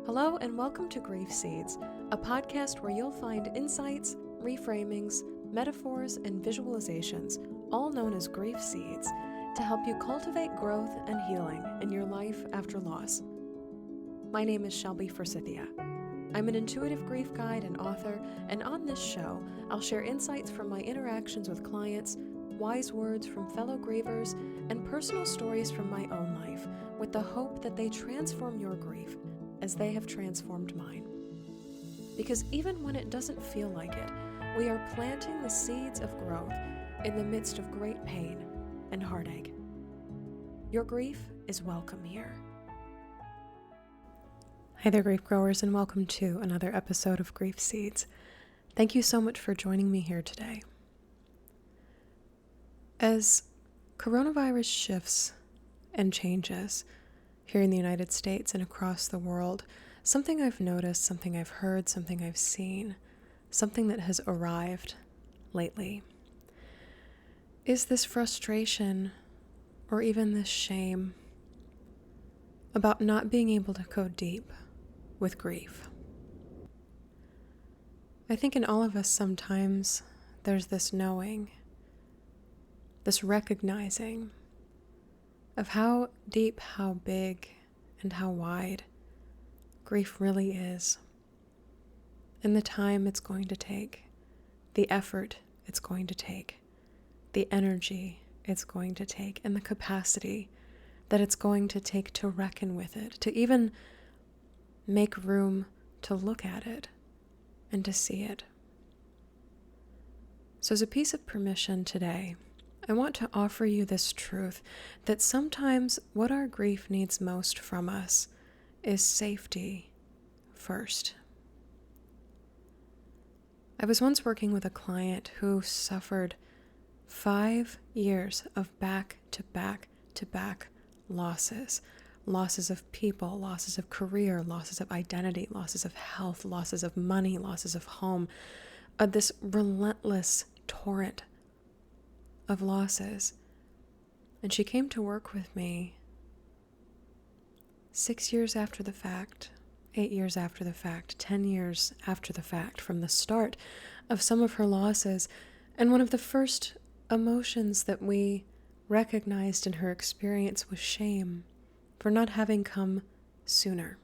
Hello and welcome to Grief Seeds, a podcast where you'll find insights, reframings, metaphors, and visualizations, all known as grief seeds, to help you cultivate growth and healing in your life after loss. My name is Shelby Forsythia. I'm an intuitive grief guide and author, and on this show, I'll share insights from my interactions with clients, wise words from fellow grievers, and personal stories from my own life, with the hope that they transform your grief as they have transformed mine. Because even when it doesn't feel like it, we are planting the seeds of growth in the midst of great pain and heartache. Your grief is welcome here. Hi there, grief growers, and welcome to another episode of Grief Seeds. Thank you so much for joining me here today. As coronavirus shifts and changes here in the United States and across the world, something I've noticed, something I've heard, something I've seen, something that has arrived lately is this frustration or even this shame about not being able to go deep with grief. I think in all of us sometimes there's this knowing, this recognizing of how deep, how big, and how wide grief really is, and the time it's going to take, the effort it's going to take, the energy it's going to take, and the capacity that it's going to take to reckon with it, to even make room to look at it and to see it. So as a piece of permission today, I want to offer you this truth that sometimes what our grief needs most from us is safety first. I was once working with a client who suffered 5 years of back-to-back-to-back losses. Losses of people, losses of career, losses of identity, losses of health, losses of money, losses of home. This relentless torrent of losses. And she came to work with me 6 years after the fact, 8 years after the fact, 10 years after the fact, from the start of some of her losses. And one of the first emotions that we recognized in her experience was shame for not having come sooner.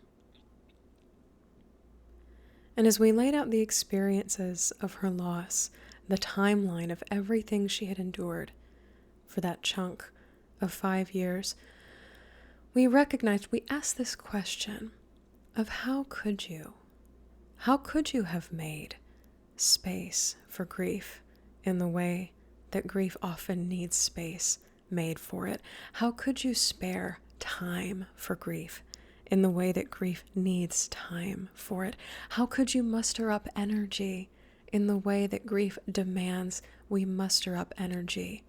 And as we laid out the experiences of her loss, the timeline of everything she had endured for that chunk of 5 years, we asked this question of how could you have made space for grief in the way that grief often needs space made for it? How could you spare time for grief in the way that grief needs time for it? How could you muster up energy in the way that grief demands we muster up energy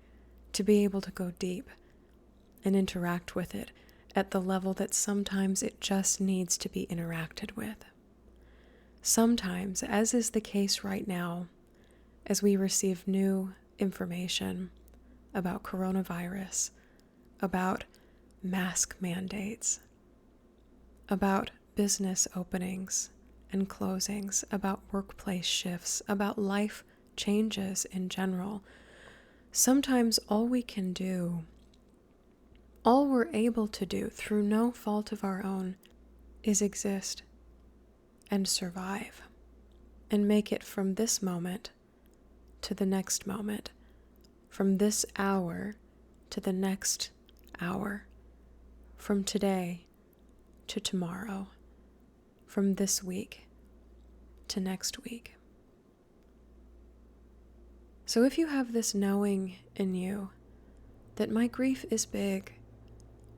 to be able to go deep and interact with it at the level that sometimes it just needs to be interacted with? Sometimes, as is the case right now, as we receive new information about coronavirus, about mask mandates, about business openings and closings, about workplace shifts, about life changes in general, sometimes all we're able to do through no fault of our own is exist and survive and make it from this moment to the next moment, from this hour to the next hour, from today to tomorrow, from this week to next week. So if you have this knowing in you that my grief is big,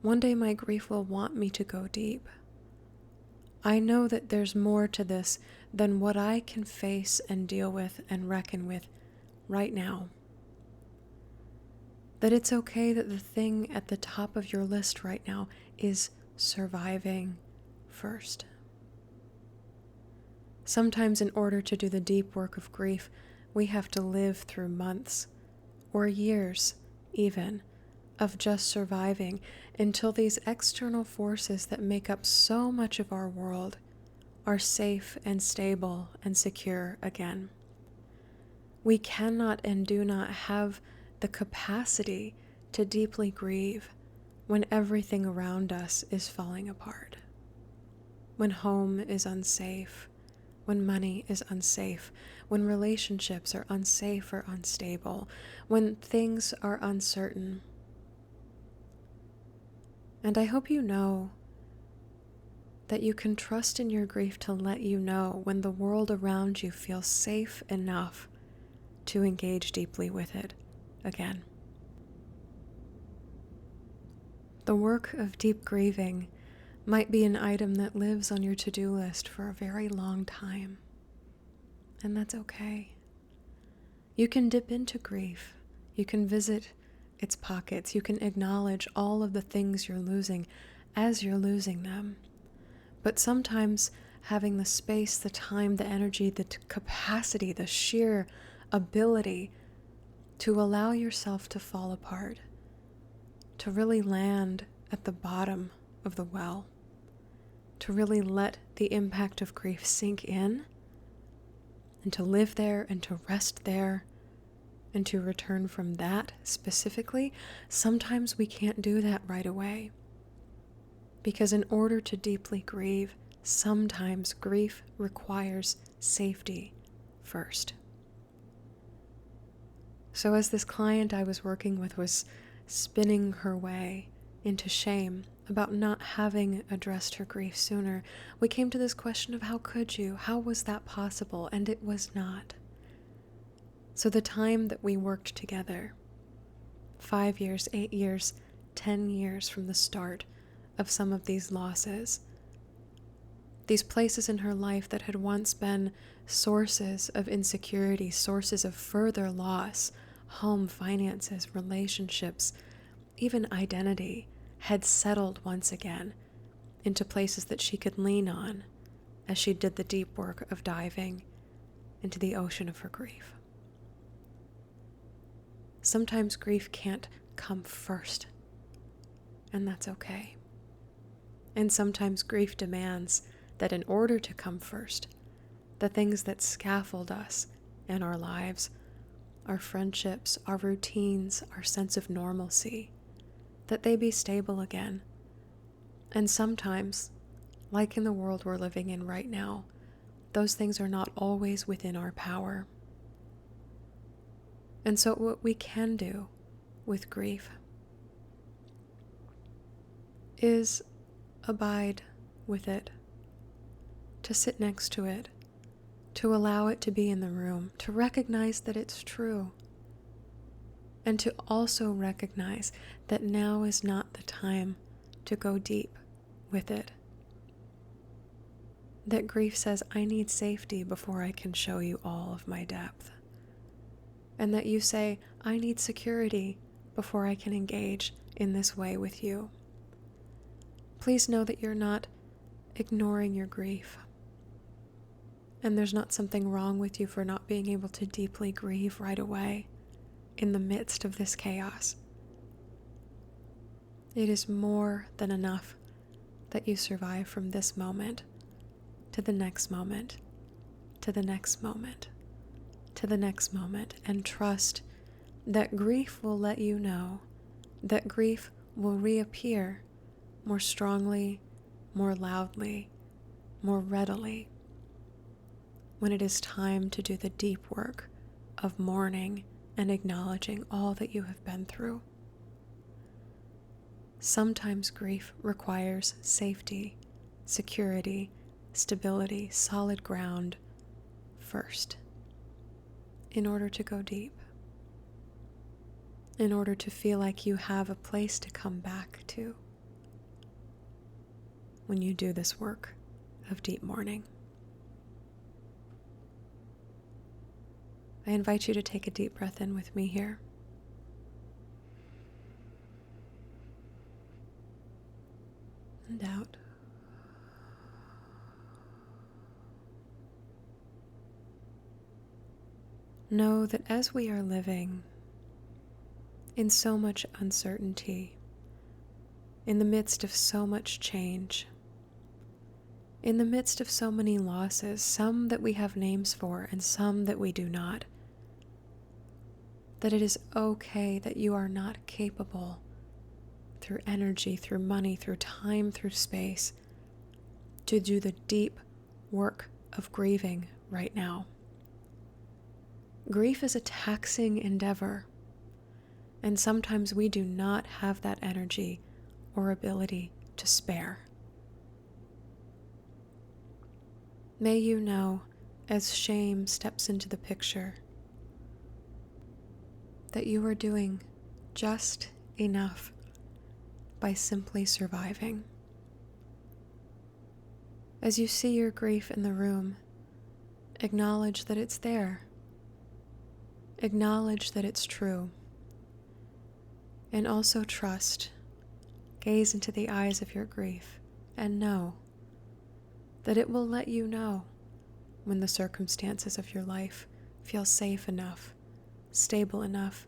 one day my grief will want me to go deep, I know that there's more to this than what I can face and deal with and reckon with right now. That it's okay that the thing at the top of your list right now is surviving first. Sometimes in order to do the deep work of grief, we have to live through months or years even of just surviving until these external forces that make up so much of our world are safe and stable and secure again. We cannot and do not have the capacity to deeply grieve when everything around us is falling apart. When home is unsafe, when money is unsafe, when relationships are unsafe or unstable, when things are uncertain. And I hope you know that you can trust in your grief to let you know when the world around you feels safe enough to engage deeply with it again. The work of deep grieving might be an item that lives on your to-do list for a very long time, and that's okay. You can dip into grief. You can visit its pockets. You can acknowledge all of the things you're losing as you're losing them. But sometimes having the space, the time, the energy, the capacity, the sheer ability to allow yourself to fall apart, to really land at the bottom of the well, to really let the impact of grief sink in, and to live there and to rest there and to return from that specifically. Sometimes we can't do that right away. Because in order to deeply grieve, sometimes grief requires safety first. So as this client I was working with was spinning her way into shame about not having addressed her grief sooner, we came to this question of how could you? How was that possible? And it was not. So the time that we worked together, 5 years, 8 years, 10 years from the start of some of these losses, these places in her life that had once been sources of insecurity, sources of further loss, home, finances, relationships, even identity, had settled once again into places that she could lean on as she did the deep work of diving into the ocean of her grief. Sometimes grief can't come first, and that's okay. And sometimes grief demands that in order to come first, the things that scaffold us in our lives, our friendships, our routines, our sense of normalcy, that they be stable again. And sometimes, like in the world we're living in right now, those things are not always within our power. And so what we can do with grief is abide with it, to sit next to it, to allow it to be in the room, to recognize that it's true, and to also recognize that now is not the time to go deep with it. That grief says, I need safety before I can show you all of my depth. And that you say, I need security before I can engage in this way with you. Please know that you're not ignoring your grief. And there's not something wrong with you for not being able to deeply grieve right away in the midst of this chaos. It is more than enough that you survive from this moment to the next moment, to the next moment, to the next moment, and trust that grief will let you know, that grief will reappear more strongly, more loudly, more readily when it is time to do the deep work of mourning and acknowledging all that you have been through. Sometimes grief requires safety, security, stability, solid ground first, in order to go deep, in order to feel like you have a place to come back to when you do this work of deep mourning. I invite you to take a deep breath in with me here. And out. Know that as we are living in so much uncertainty, in the midst of so much change, in the midst of so many losses, some that we have names for and some that we do not, that it is okay that you are not capable, through energy, through money, through time, through space, to do the deep work of grieving right now. Grief is a taxing endeavor, and sometimes we do not have that energy or ability to spare. May you know, as shame steps into the picture, that you are doing just enough by simply surviving. As you see your grief in the room, acknowledge that it's there. Acknowledge that it's true. And also trust, gaze into the eyes of your grief, and know that it will let you know when the circumstances of your life feel safe enough, stable enough,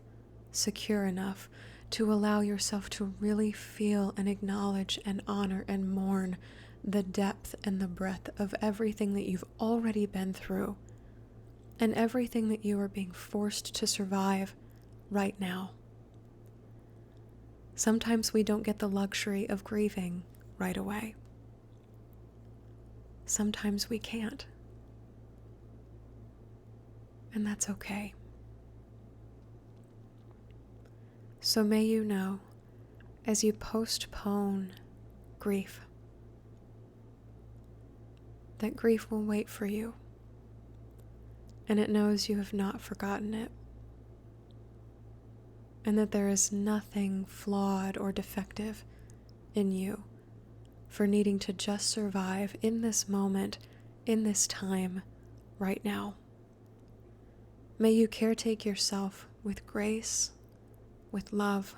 secure enough to allow yourself to really feel and acknowledge and honor and mourn the depth and the breadth of everything that you've already been through and everything that you are being forced to survive right now. Sometimes we don't get the luxury of grieving right away. Sometimes we can't. And that's okay. So may you know, as you postpone grief, that grief will wait for you, and it knows you have not forgotten it, and that there is nothing flawed or defective in you for needing to just survive in this moment, in this time, right now. May you caretake yourself with grace, with love,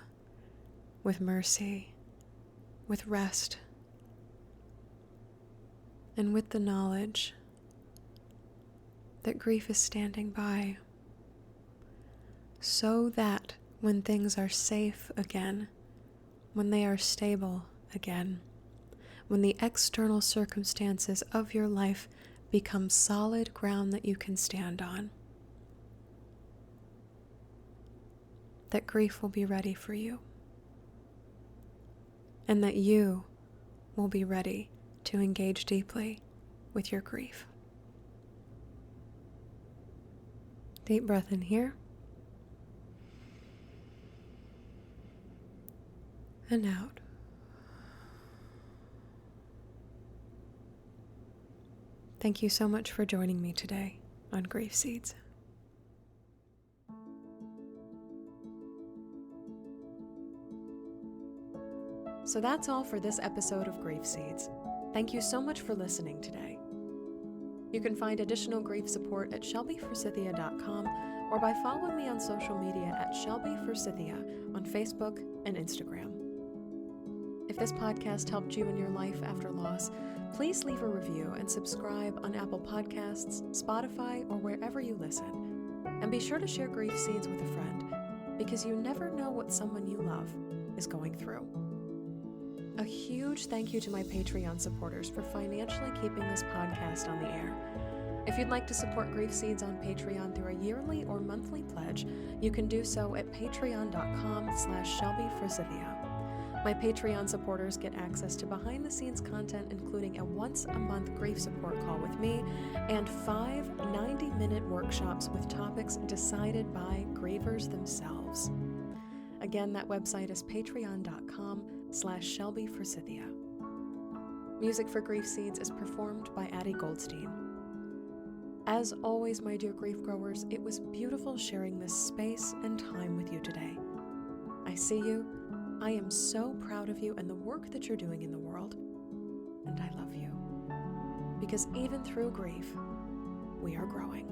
with mercy, with rest, and with the knowledge that grief is standing by, so that when things are safe again, when they are stable again, when the external circumstances of your life become solid ground that you can stand on, that grief will be ready for you, and that you will be ready to engage deeply with your grief. Deep breath in here, and out. Thank you so much for joining me today on Grief Seeds. So that's all for this episode of Grief Seeds. Thank you so much for listening today. You can find additional grief support at shelbyforsythia.com or by following me on social media at shelbyforsythia on Facebook and Instagram. If this podcast helped you in your life after loss, please leave a review and subscribe on Apple Podcasts, Spotify, or wherever you listen. And be sure to share Grief Seeds with a friend, because you never know what someone you love is going through. A huge thank you to my Patreon supporters for financially keeping this podcast on the air. If you'd like to support Grief Seeds on Patreon through a yearly or monthly pledge, you can do so at patreon.com/shelbyforsythia. My Patreon supporters get access to behind-the-scenes content, including a once-a-month grief support call with me and 5 90-minute workshops with topics decided by grievers themselves. Again, that website is patreon.com/shelbyforsythia. Music for Grief Seeds is performed by Addie Goldstein. As always, my dear grief growers, it was beautiful sharing this space and time with you today. I see you. I am so proud of you and the work that you're doing in the world, and I love you. Because even through grief, we are growing.